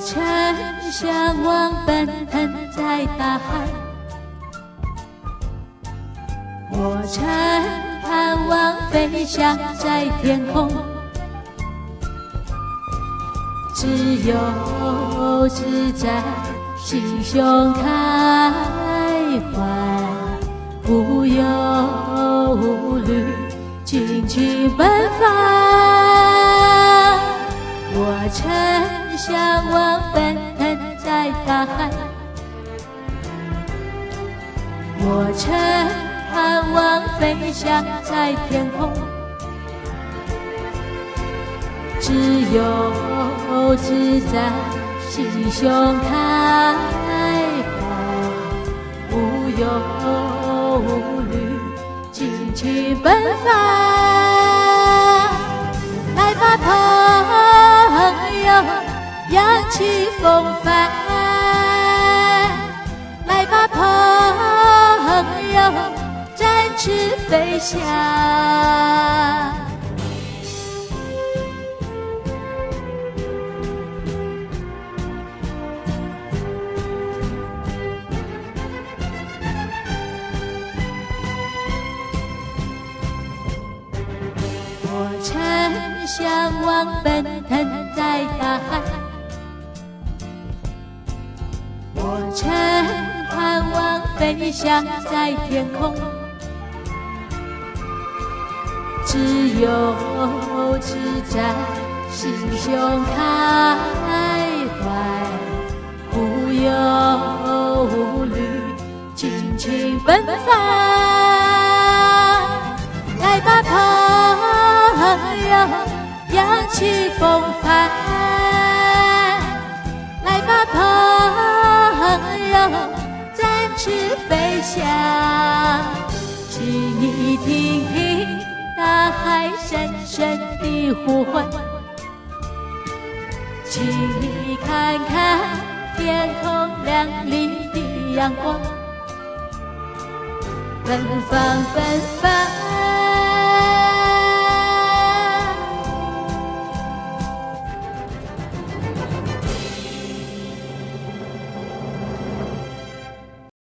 乘向往奔腾在大海，我乘盼望飞翔在天空，自由自在心胸开怀，无忧无虑尽情奔放。我乘向往奔腾在大海，我乘盼望飞翔在天空，自由自在心胸开怀，无忧无虑尽情奔放。来吧朋友，扬起风帆，来吧朋友，展翅飞翔。我乘向往奔腾在大海，我乘盼望飞翔在天空，自由自在心胸开怀，无忧无虑尽情奔放。来吧朋友，扬起风帆，来吧朋友，展翅飞翔。请你听听大海深深的呼唤，请你看看天空亮丽的阳光，奔放奔放